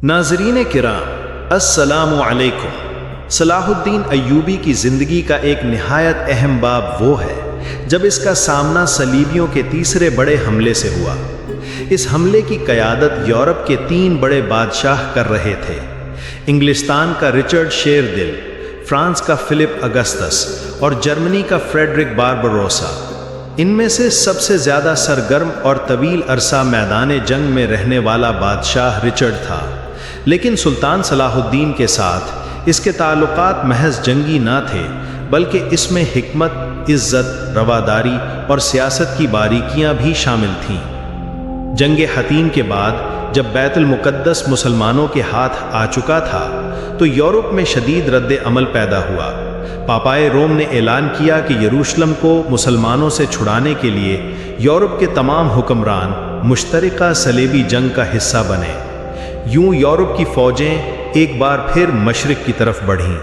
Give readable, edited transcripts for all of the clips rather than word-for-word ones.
ناظرین کرام، السلام علیکم۔ صلاح الدین ایوبی کی زندگی کا ایک نہایت اہم باب وہ ہے جب اس کا سامنا صلیبیوں کے تیسرے بڑے حملے سے ہوا۔ اس حملے کی قیادت یورپ کے 3 بڑے بادشاہ کر رہے تھے: انگلستان کا رچرڈ شیر دل، فرانس کا فلپ اگستس اور جرمنی کا فریڈرک باربروسا۔ ان میں سے سب سے زیادہ سرگرم اور طویل عرصہ میدان جنگ میں رہنے والا بادشاہ رچرڈ تھا، لیکن سلطان صلاح الدین کے ساتھ اس کے تعلقات محض جنگی نہ تھے، بلکہ اس میں حکمت، عزت، رواداری اور سیاست کی باریکیاں بھی شامل تھیں۔ جنگ حطین کے بعد جب بیت المقدس مسلمانوں کے ہاتھ آ چکا تھا تو یورپ میں شدید رد عمل پیدا ہوا۔ پاپائے روم نے اعلان کیا کہ یروشلم کو مسلمانوں سے چھڑانے کے لیے یورپ کے تمام حکمران مشترکہ صلیبی جنگ کا حصہ بنے۔ یوں یورپ کی فوجیں ایک بار پھر مشرق کی طرف بڑھیں۔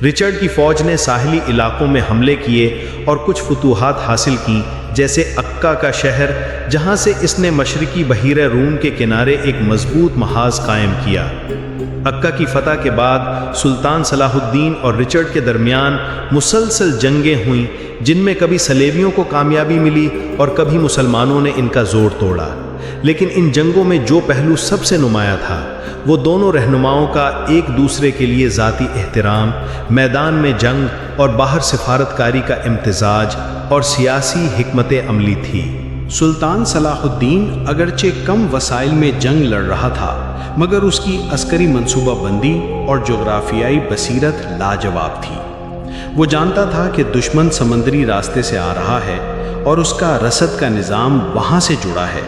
رچرڈ کی فوج نے ساحلی علاقوں میں حملے کیے اور کچھ فتوحات حاصل کیں، جیسے عکا کا شہر، جہاں سے اس نے مشرقی بحیرہ روم کے کنارے ایک مضبوط محاذ قائم کیا۔ عکا کی فتح کے بعد سلطان صلاح الدین اور رچرڈ کے درمیان مسلسل جنگیں ہوئیں، جن میں کبھی صلیبیوں کو کامیابی ملی اور کبھی مسلمانوں نے ان کا زور توڑا۔ لیکن ان جنگوں میں جو پہلو سب سے نمایاں تھا وہ دونوں رہنماؤں کا ایک دوسرے کے لیے ذاتی احترام، میدان میں جنگ اور باہر سفارتکاری کا امتزاج اور سیاسی حکمت عملی تھی۔ سلطان صلاح الدین اگرچہ کم وسائل میں جنگ لڑ رہا تھا، مگر اس کی عسکری منصوبہ بندی اور جغرافیائی بصیرت لاجواب تھی۔ وہ جانتا تھا کہ دشمن سمندری راستے سے آ رہا ہے اور اس کا رسد کا نظام وہاں سے جڑا ہے،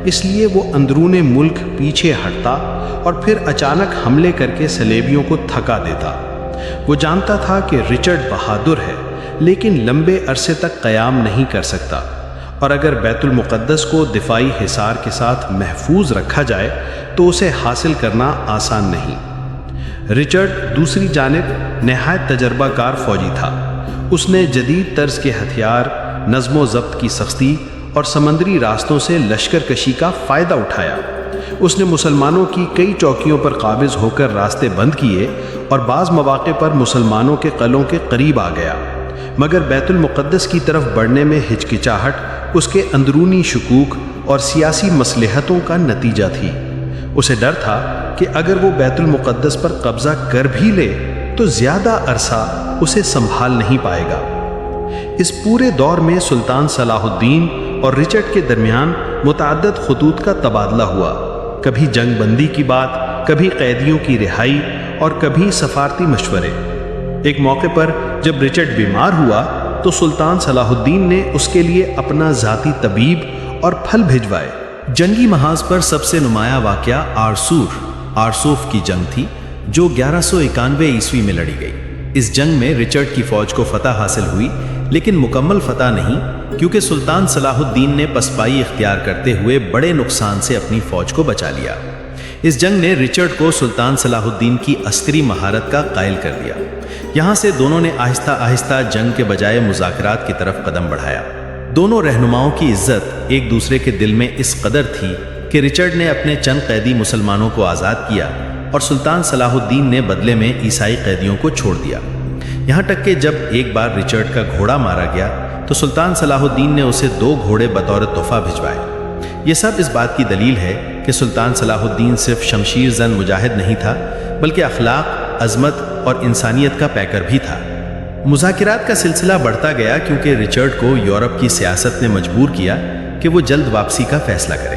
اس لیے وہ اندرون ملک پیچھے ہٹتا اور پھر اچانک حملے کر کے صلیبیوں کو تھکا دیتا۔ وہ جانتا تھا کہ رچرڈ بہادر ہے، لیکن لمبے عرصے تک قیام نہیں کر سکتا، اور اگر بیت المقدس کو دفاعی حصار کے ساتھ محفوظ رکھا جائے تو اسے حاصل کرنا آسان نہیں۔ رچرڈ دوسری جانب نہایت تجربہ کار فوجی تھا۔ اس نے جدید طرز کے ہتھیار، نظم و ضبط کی سختی اور سمندری راستوں سے لشکر کشی کا فائدہ اٹھایا۔ اس نے مسلمانوں کی کئی چوکیوں پر قابض ہو کر راستے بند کیے اور بعض مواقع پر مسلمانوں کے قلعوں کے قریب آ گیا، مگر بیت المقدس کی طرف بڑھنے میں ہچکچاہٹ اس کے اندرونی شکوک اور سیاسی مصلحتوں کا نتیجہ تھی۔ اسے ڈر تھا کہ اگر وہ بیت المقدس پر قبضہ کر بھی لے تو زیادہ عرصہ اسے سنبھال نہیں پائے گا۔ اس پورے دور میں سلطان صلاح الدین اور رچرڈ کے درمیان متعدد خطوط کا تبادلہ ہوا، کبھی جنگ بندی کی بات، کبھی قیدیوں کی رہائی اور کبھی سفارتی مشورے۔ ایک موقع پر جب رچرڈ بیمار ہوا تو سلطان صلاح الدین نے اس کے لیے اپنا ذاتی طبیب اور پھل بھجوائے۔ جنگی محاذ پر سب سے نمایاں واقعہ آرسوف کی جنگ تھی، جو 1191 عیسوی میں لڑی گئی۔ اس جنگ میں رچرڈ کی فوج کو فتح حاصل ہوئی، لیکن مکمل فتح نہیں، کیونکہ سلطان صلاح الدین نے پسپائی اختیار کرتے ہوئے بڑے نقصان سے اپنی فوج کو بچا لیا۔ اس جنگ نے رچرڈ کو سلطان صلاح الدین کی عسکری مہارت کا قائل کر دیا۔ یہاں سے دونوں نے آہستہ آہستہ جنگ کے بجائے مذاکرات کی طرف قدم بڑھایا۔ دونوں رہنماؤں کی عزت ایک دوسرے کے دل میں اس قدر تھی کہ رچرڈ نے اپنے چند قیدی مسلمانوں کو آزاد کیا اور سلطان صلاح الدین نے بدلے میں عیسائی قیدیوں کو چھوڑ دیا۔ یہاں تک کہ جب ایک بار رچرڈ کا گھوڑا مارا گیا تو سلطان صلاح الدین نے اسے 2 گھوڑے بطور تحفہ بھجوائے۔ یہ سب اس بات کی دلیل ہے کہ سلطان صلاح الدین صرف شمشیر زن مجاہد نہیں تھا، بلکہ اخلاق، عظمت اور انسانیت کا پیکر بھی تھا۔ مذاکرات کا سلسلہ بڑھتا گیا کیونکہ رچرڈ کو یورپ کی سیاست نے مجبور کیا کہ وہ جلد واپسی کا فیصلہ کرے۔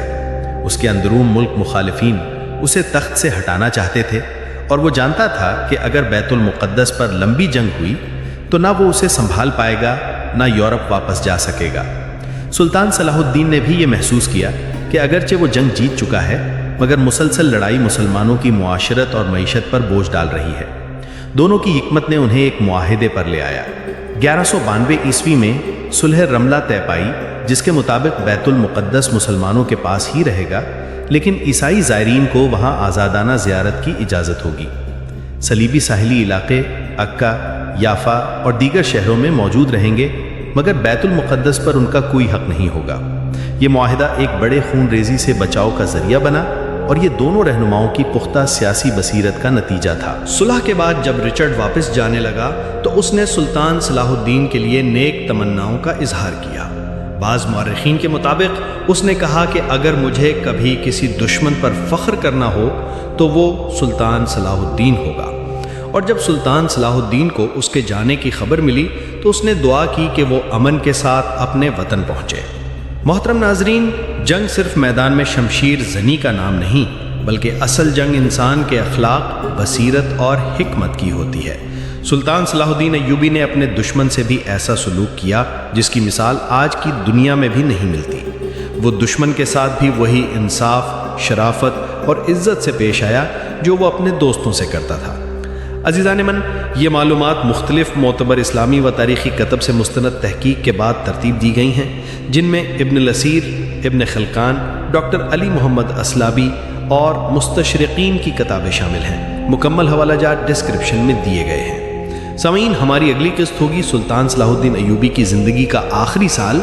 اس کے اندرون ملک مخالفین اسے تخت سے ہٹانا چاہتے تھے، اور وہ جانتا تھا کہ اگر بیت المقدس پر لمبی جنگ ہوئی تو نہ وہ اسے سنبھال پائے گا، نہ یورپ واپس جا سکے گا۔ سلطان صلاح الدین نے بھی یہ محسوس کیا کہ اگرچہ وہ جنگ جیت چکا ہے، مگر مسلسل لڑائی مسلمانوں کی معاشرت اور معیشت پر بوجھ ڈال رہی ہے۔ دونوں کی حکمت نے انہیں ایک معاہدے پر لے آیا۔ 1192 عیسوی میں صلح رملہ طے پائی، جس کے مطابق بیت المقدس مسلمانوں کے پاس ہی رہے گا، لیکن عیسائی زائرین کو وہاں آزادانہ زیارت کی اجازت ہوگی۔ صلیبی ساحلی علاقے عکا، یافا اور دیگر شہروں میں موجود رہیں گے، مگر بیت المقدس پر ان کا کوئی حق نہیں ہوگا۔ یہ معاہدہ ایک بڑے خون ریزی سے بچاؤ کا ذریعہ بنا، اور یہ دونوں رہنماؤں کی پختہ سیاسی بصیرت کا نتیجہ تھا۔ صلح کے بعد جب رچرڈ واپس جانے لگا تو اس نے سلطان صلاح الدین کے لیے نیک تمناؤں کا اظہار کیا۔ بعض مورخین کے مطابق اس نے کہا کہ اگر مجھے کبھی کسی دشمن پر فخر کرنا ہو تو وہ سلطان صلاح الدین ہوگا۔ اور جب سلطان صلاح الدین کو اس کے جانے کی خبر ملی تو اس نے دعا کی کہ وہ امن کے ساتھ اپنے وطن پہنچے۔ محترم ناظرین، جنگ صرف میدان میں شمشیر زنی کا نام نہیں، بلکہ اصل جنگ انسان کے اخلاق، بصیرت اور حکمت کی ہوتی ہے۔ سلطان صلاح الدین ایوبی نے اپنے دشمن سے بھی ایسا سلوک کیا جس کی مثال آج کی دنیا میں بھی نہیں ملتی۔ وہ دشمن کے ساتھ بھی وہی انصاف، شرافت اور عزت سے پیش آیا جو وہ اپنے دوستوں سے کرتا تھا۔ عزیزان من، یہ معلومات مختلف معتبر اسلامی و تاریخی کتب سے مستند تحقیق کے بعد ترتیب دی گئی ہیں، جن میں ابن الاسیر، ابن خلقان، ڈاکٹر علی محمد اسلابی اور مستشرقین کی کتابیں شامل ہیں۔ مکمل حوالہ جات ڈسکرپشن میں دیے گئے ہیں۔ سامعین، ہماری اگلی قسط ہوگی سلطان صلاح الدین ایوبی کی زندگی کا آخری سال،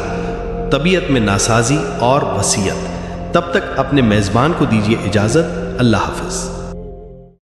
طبیعت میں ناسازی اور وصیت۔ تب تک اپنے میزبان کو دیجیے اجازت۔ اللہ حافظ۔